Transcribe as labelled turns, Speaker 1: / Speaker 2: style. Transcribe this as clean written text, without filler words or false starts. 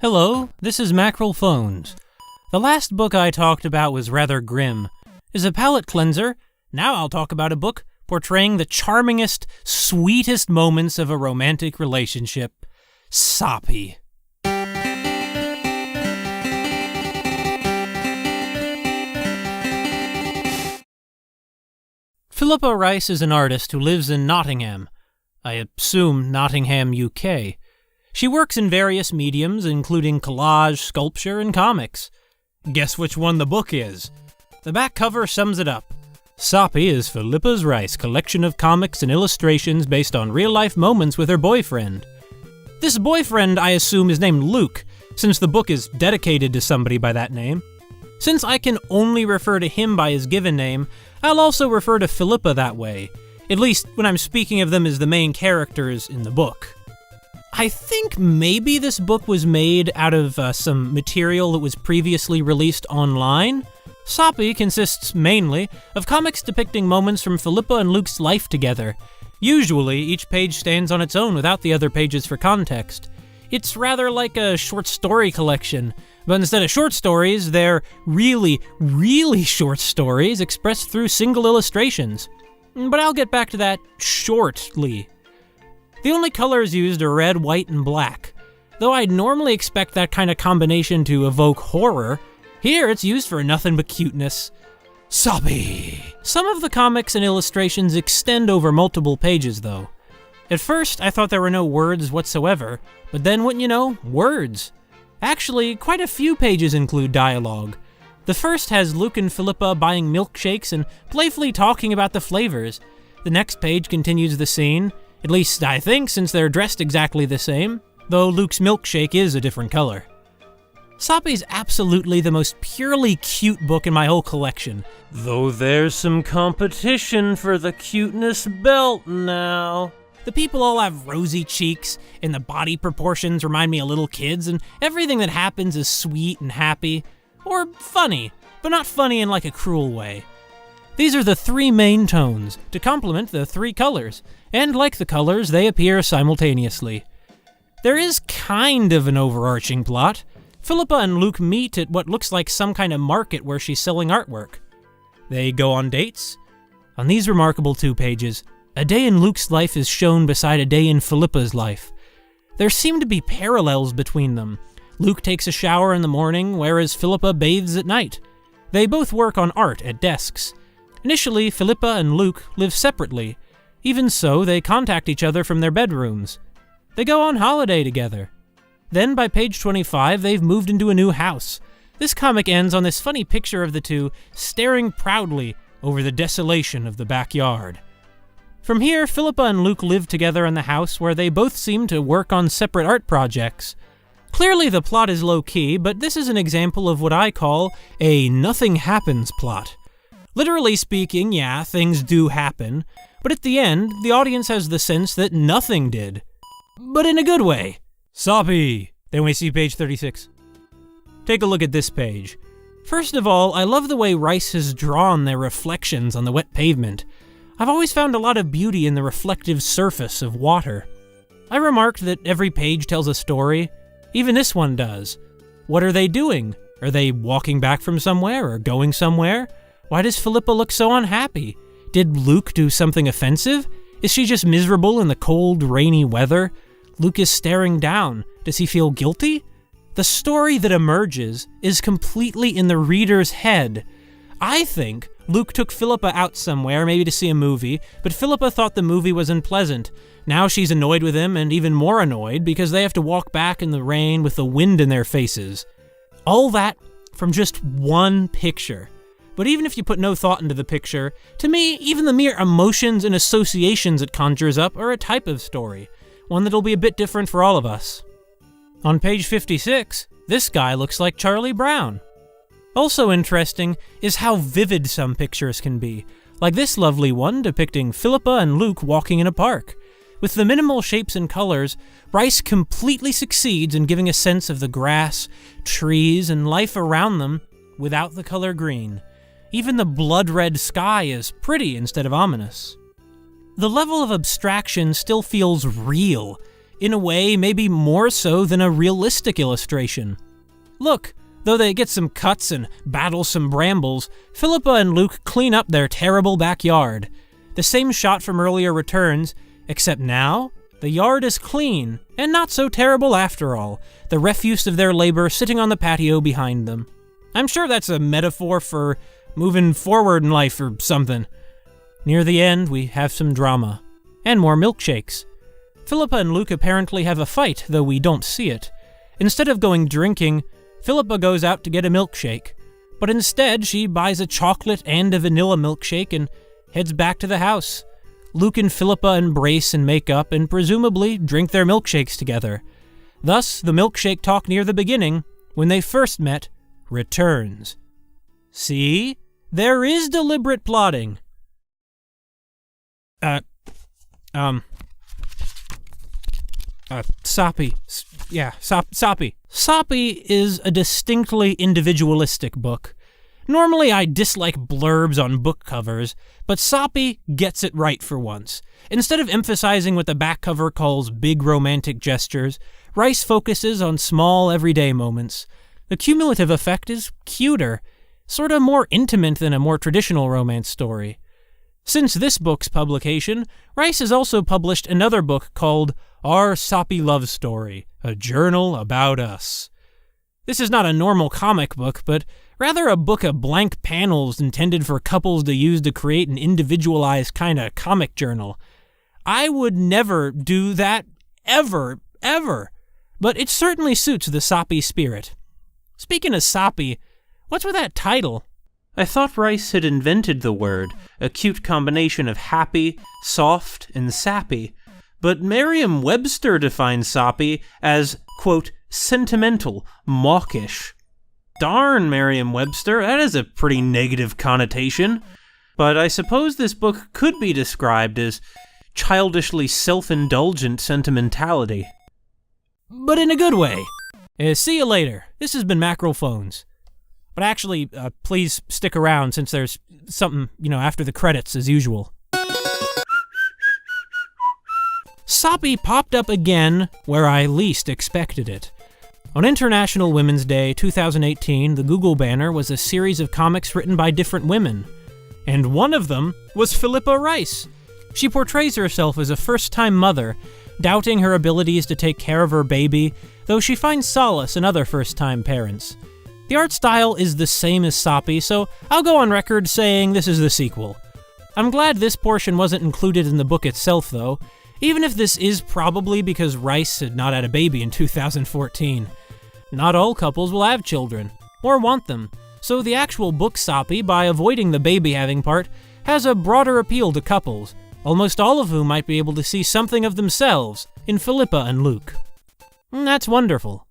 Speaker 1: Hello, this is Mackerel Phones. The last book I talked about was rather grim. As a palate cleanser, now I'll talk about a book portraying the charmingest, sweetest moments of a romantic relationship. Soppy. Philippa Rice is an artist who lives in Nottingham. I assume Nottingham, UK. She works in various mediums, including collage, sculpture, and comics. Guess which one the book is? The back cover sums it up. Soppy is Philippa Rice's collection of comics and illustrations based on real-life moments with her boyfriend. This boyfriend, I assume, is named Luke, since the book is dedicated to somebody by that name. Since I can only refer to him by his given name, I'll also refer to Philippa that way, at least when I'm speaking of them as the main characters in the book. I think maybe this book was made out of some material that was previously released online. Soppy consists mainly of comics depicting moments from Philippa and Luke's life together. Usually, each page stands on its own without the other pages for context. It's rather like a short story collection, but instead of short stories, they're really, really short stories expressed through single illustrations. But I'll get back to that shortly. The only colors used are red, white, and black. Though I'd normally expect that kind of combination to evoke horror, here it's used for nothing but cuteness. Soppy! Some of the comics and illustrations extend over multiple pages, though. At first, I thought there were no words whatsoever, but then, wouldn't you know, words. Actually, quite a few pages include dialogue. The first has Luke and Philippa buying milkshakes and playfully talking about the flavors. The next page continues the scene, at least I think, since they're dressed exactly the same, though Luke's milkshake is a different color. Soppy's absolutely the most purely cute book in my whole collection, though there's some competition for the cuteness belt now. The people all have rosy cheeks, and the body proportions remind me of little kids, and everything that happens is sweet and happy, or funny, but not funny in like a cruel way. These are the three main tones, to complement the three colors, and like the colors, they appear simultaneously. There is kind of an overarching plot. Philippa and Luke meet at what looks like some kind of market where she's selling artwork. They go on dates. On these remarkable 2 pages, a day in Luke's life is shown beside a day in Philippa's life. There seem to be parallels between them. Luke takes a shower in the morning, whereas Philippa bathes at night. They both work on art at desks. Initially, Philippa and Luke live separately. Even so, they contact each other from their bedrooms. They go on holiday together. Then, by page 25, they've moved into a new house. This comic ends on this funny picture of the two staring proudly over the desolation of the backyard. From here, Philippa and Luke live together in the house where they both seem to work on separate art projects. Clearly the plot is low-key, but this is an example of what I call a nothing happens plot. Literally speaking, yeah, things do happen, but at the end, the audience has the sense that nothing did. But in a good way. Soppy! Then we see page 36. Take a look at this page. First of all, I love the way Rice has drawn their reflections on the wet pavement. I've always found a lot of beauty in the reflective surface of water. I remarked that every page tells a story. Even this one does. What are they doing? Are they walking back from somewhere or going somewhere? Why does Philippa look so unhappy? Did Luke do something offensive? Is she just miserable in the cold, rainy weather? Luke is staring down. Does he feel guilty? The story that emerges is completely in the reader's head. I think Luke took Philippa out somewhere, maybe to see a movie, but Philippa thought the movie was unpleasant. Now she's annoyed with him, and even more annoyed because they have to walk back in the rain with the wind in their faces. All that from just one picture. But even if you put no thought into the picture, to me, even the mere emotions and associations it conjures up are a type of story, one that'll be a bit different for all of us. On page 56, this guy looks like Charlie Brown. Also interesting is how vivid some pictures can be, like this lovely one depicting Philippa and Luke walking in a park. With the minimal shapes and colors, Rice completely succeeds in giving a sense of the grass, trees, and life around them without the color green. Even the blood-red sky is pretty instead of ominous. The level of abstraction still feels real. in a way, maybe more so than a realistic illustration. Look, though they get some cuts and battle some brambles, Philippa and Luke clean up their terrible backyard. The same shot from earlier returns, except now, the yard is clean, and not so terrible after all, the refuse of their labor sitting on the patio behind them. I'm sure that's a metaphor for moving forward in life or something. Near the end, we have some drama. And more milkshakes. Philippa and Luke apparently have a fight, though we don't see it. Instead of going drinking, Philippa goes out to get a milkshake. But instead, she buys a chocolate and a vanilla milkshake and heads back to the house. Luke and Philippa embrace and make up and presumably drink their milkshakes together. Thus, the milkshake talk near the beginning, when they first met, returns. See? There is deliberate plotting. Soppy. Soppy. Soppy is a distinctly individualistic book. Normally I dislike blurbs on book covers, but Soppy gets it right for once. Instead of emphasizing what the back cover calls big romantic gestures, Rice focuses on small everyday moments. The cumulative effect is cuter, sort of more intimate than a more traditional romance story. Since this book's publication, Rice has also published another book called Our Soppy Love Story, a journal about us. This is not a normal comic book, but rather a book of blank panels intended for couples to use to create an individualized kind of comic journal. I would never do that, ever, but it certainly suits the Soppy spirit. Speaking of Soppy, what's with that title? I thought Rice had invented the word, a cute combination of happy, soft, and sappy, but Merriam-Webster defines Soppy as, quote, sentimental, mawkish. Darn, Merriam-Webster, that has a pretty negative connotation. But I suppose this book could be described as childishly self-indulgent sentimentality. But in a good way. See you later. This has been Mackerel Phones. But actually, please stick around since there's something, after the credits as usual. Soppy popped up again where I least expected it. On International Women's Day 2018, the Google banner was a series of comics written by different women. And one of them was Philippa Rice. She portrays herself as a first-time mother, doubting her abilities to take care of her baby, though she finds solace in other first-time parents. The art style is the same as Soppy, so I'll go on record saying this is the sequel. I'm glad this portion wasn't included in the book itself, though, even if this is probably because Rice had not had a baby in 2014. Not all couples will have children, or want them, so the actual book Soppy, by avoiding the baby-having part, has a broader appeal to couples, almost all of whom might be able to see something of themselves in Philippa and Luke. That's wonderful.